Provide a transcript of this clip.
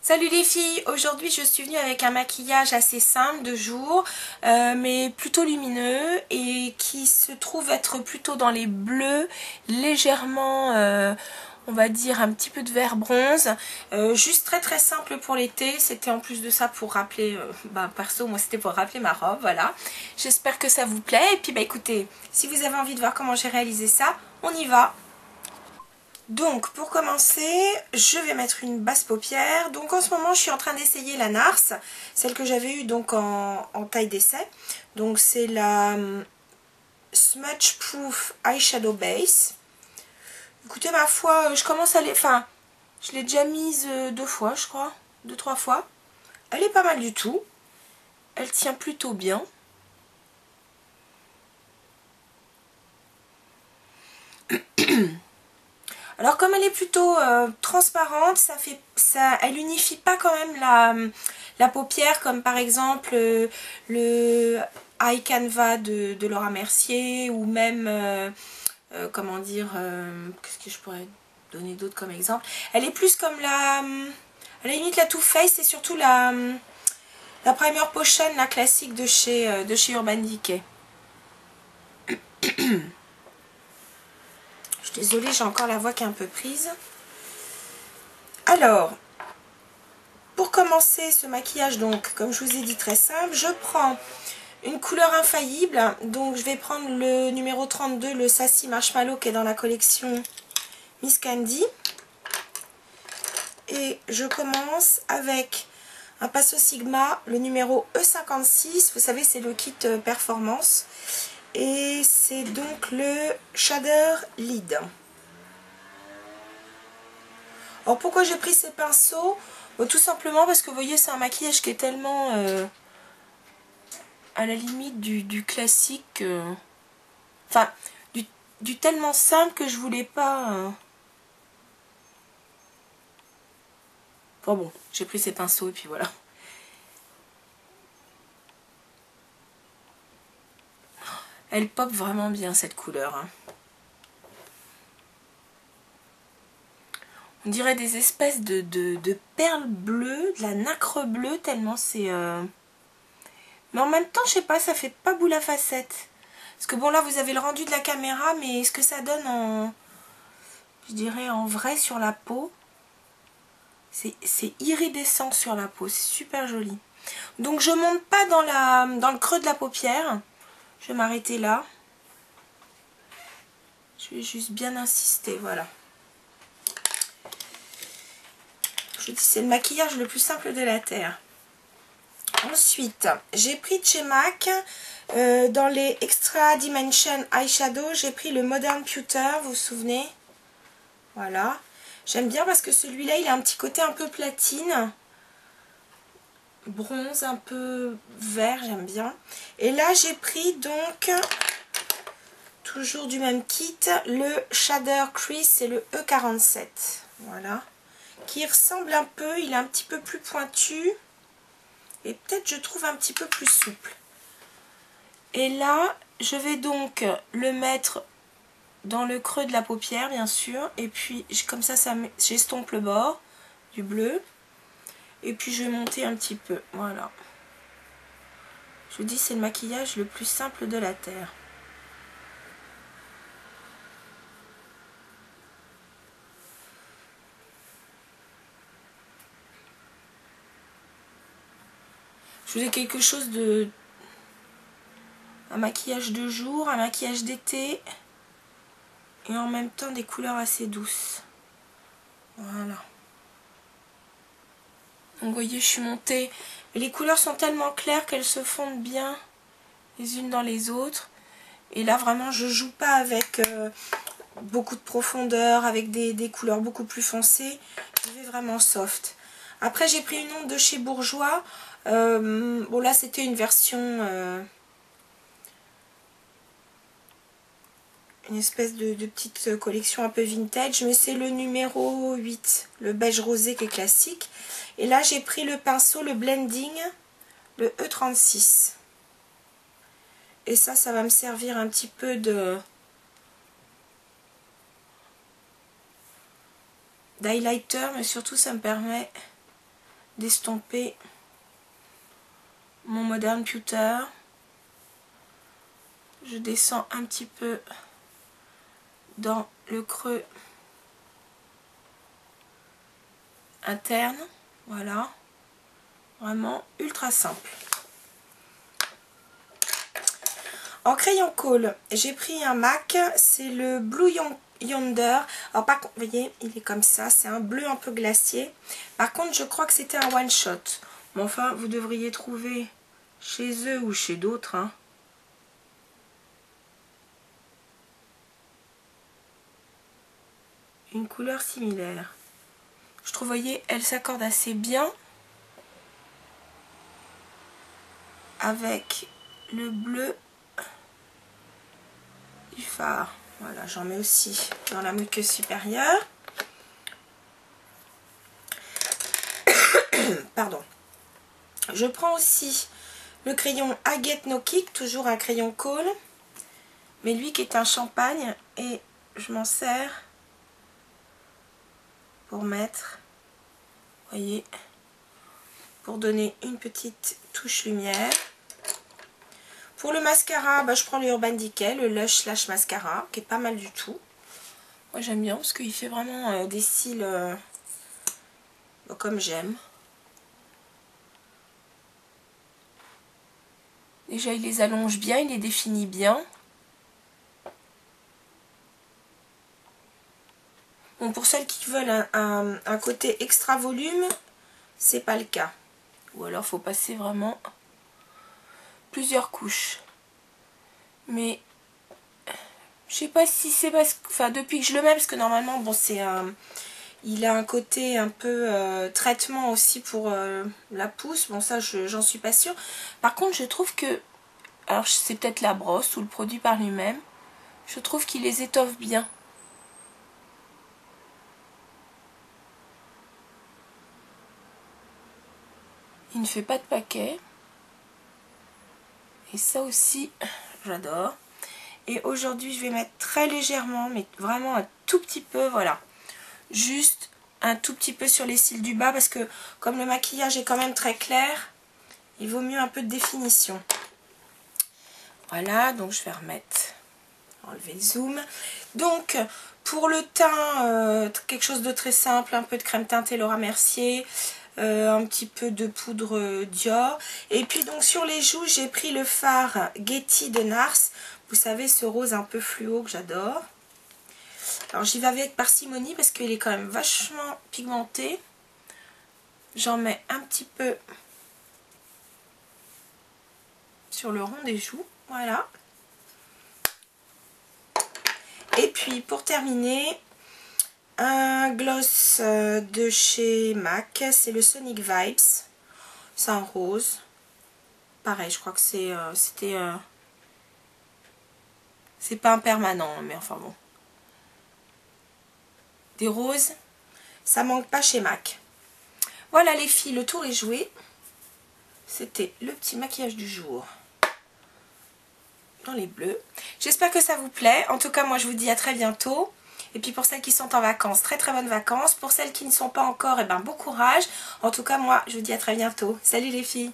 Salut les filles, aujourd'hui je suis venue avec un maquillage assez simple de jour mais plutôt lumineux et qui se trouve être plutôt dans les bleus, légèrement on va dire un petit peu de vert bronze, juste très simple pour l'été. C'était en plus de ça pour rappeler, perso moi c'était pour rappeler ma robe, voilà. J'espère que ça vous plaît et puis écoutez, si vous avez envie de voir comment j'ai réalisé ça, on y va. Donc pour commencer, je vais mettre une basse paupière. Donc en ce moment je suis en train d'essayer la NARS, celle que j'avais eue donc en taille d'essai. Donc c'est la Smudge Proof Eyeshadow Base. Écoutez, ma foi, je commence à les... Enfin, je l'ai déjà mise 2 fois je crois, 2-3 fois. Elle est pas mal du tout. Elle tient plutôt bien. Alors comme elle est plutôt transparente, elle unifie pas quand même la paupière, comme par exemple le Eye Canva de Laura Mercier, ou même, comment dire, qu'est-ce que je pourrais donner d'autre comme exemple. Elle est plus comme à la limite la Too Faced et surtout la Primer Potion, la classique de chez Urban Decay. Je suis désolée, j'ai encore la voix qui est un peu prise. Alors, pour commencer ce maquillage, donc, comme je vous ai dit, très simple, je prends une couleur infaillible. Donc, je vais prendre le numéro 32, le Sassy Marshmallow, qui est dans la collection Miss Candy. Et je commence avec un Passo Sigma, le numéro E56. Vous savez, c'est le kit performance. Et c'est donc le Shader Lead. Alors pourquoi j'ai pris ces pinceaux? Tout simplement parce que vous voyez, c'est un maquillage qui est tellement à la limite du classique, enfin du tellement simple que je voulais pas. Enfin bon, j'ai pris ces pinceaux et puis voilà. Elle pop vraiment bien cette couleur, hein. On dirait des espèces de perles bleues, de la nacre bleue, tellement c'est... Mais en même temps, je sais pas, ça fait pas boule à facettes. Parce que bon, là, vous avez le rendu de la caméra, mais ce que ça donne en... Je dirais en vrai sur la peau, c'est iridescent sur la peau, c'est super joli. Donc je monte pas dans le creux de la paupière, je vais m'arrêter là. Je vais juste bien insister, voilà. Je dis, c'est le maquillage le plus simple de la terre. Ensuite, j'ai pris de chez MAC, dans les Extra Dimension Eyeshadow, j'ai pris le Modern Pewter, vous vous souvenez? Voilà. J'aime bien parce que celui-là, il a un petit côté un peu platine. Bronze, un peu vert, j'aime bien. Et là, j'ai pris donc, toujours du même kit, le Shader Crease, c'est le E47. Voilà. Qui ressemble un peu, il est un petit peu plus pointu. Et peut-être, je trouve, un petit peu plus souple. Et là, je vais donc le mettre dans le creux de la paupière, bien sûr. Et puis, comme ça j'estompe le bord du bleu. Et puis, je vais monter un petit peu. Voilà. Je vous dis, c'est le maquillage le plus simple de la terre. Je voulais quelque chose de... un maquillage de jour, un maquillage d'été. Et en même temps, des couleurs assez douces. Voilà. Donc, vous voyez, je suis montée. Et les couleurs sont tellement claires qu'elles se fondent bien les unes dans les autres. Et là, vraiment, je joue pas avec beaucoup de profondeur, avec des couleurs beaucoup plus foncées. Je vais vraiment soft. Après, j'ai pris une onde de chez Bourjois. Bon, là, c'était une version... une espèce de petite collection un peu vintage. Mais c'est le numéro 8, le beige rosé qui est classique. Et là, j'ai pris le pinceau, le blending, le E36. Et ça va me servir un petit peu d'highlighter, mais surtout ça me permet d'estomper mon Modern Pewter. Je descends un petit peu dans le creux interne. Voilà. Vraiment ultra simple. En crayon colle, j'ai pris un MAC, c'est le Blue Yonder. Alors par contre, vous voyez, il est comme ça, c'est un bleu un peu glacier. Par contre, je crois que c'était un one shot. Mais enfin, vous devriez trouver chez eux ou chez d'autres, hein, une couleur similaire. Je trouve, vous voyez, elle s'accorde assez bien avec le bleu du phare. Voilà, j'en mets aussi dans la muqueuse supérieure. Pardon. Je prends aussi le crayon Agate No Kick, toujours un crayon colle, mais lui qui est un champagne, et je m'en sers pour mettre, vous voyez, pour donner une petite touche lumière. Pour le mascara, bah, je prends le Urban Decay, le Lush Lash Mascara, qui est pas mal du tout. Moi j'aime bien parce qu'il fait vraiment des cils comme j'aime. Déjà il les allonge bien, il les définit bien. Bon, pour celles qui veulent un côté extra volume, c'est pas le cas. Ou alors faut passer vraiment plusieurs couches. Mais je sais pas si c'est parce que, enfin depuis que je le mets, parce que normalement bon c'est il a un côté un peu traitement aussi pour la pousse. Bon ça j'en suis pas sûre. Par contre je trouve que, alors c'est peut-être la brosse ou le produit par lui-même, je trouve qu'il les étoffe bien. Il ne fait pas de paquet. Et ça aussi, j'adore. Et aujourd'hui, je vais mettre très légèrement, mais vraiment un tout petit peu, voilà. Juste un tout petit peu sur les cils du bas, parce que comme le maquillage est quand même très clair, il vaut mieux un peu de définition. Voilà, donc je vais remettre, enlever le zoom. Donc, pour le teint, quelque chose de très simple, un peu de crème teintée Laura Mercier, un petit peu de poudre Dior. Et puis donc sur les joues, j'ai pris le fard Getty de Nars. Vous savez, ce rose un peu fluo que j'adore. Alors j'y vais avec parcimonie parce qu'il est quand même vachement pigmenté. J'en mets un petit peu sur le rond des joues. Voilà. Et puis pour terminer, un gloss de chez MAC, c'est le Sonic Vibes. C'est un rose. Pareil, je crois que c'était... c'est pas un permanent, mais enfin bon. Des roses, ça manque pas chez MAC. Voilà les filles, le tour est joué. C'était le petit maquillage du jour dans les bleus. J'espère que ça vous plaît. En tout cas, moi je vous dis à très bientôt. Et puis pour celles qui sont en vacances, très très bonnes vacances. Pour celles qui ne sont pas encore, eh ben, bon courage. En tout cas, moi je vous dis à très bientôt. Salut les filles!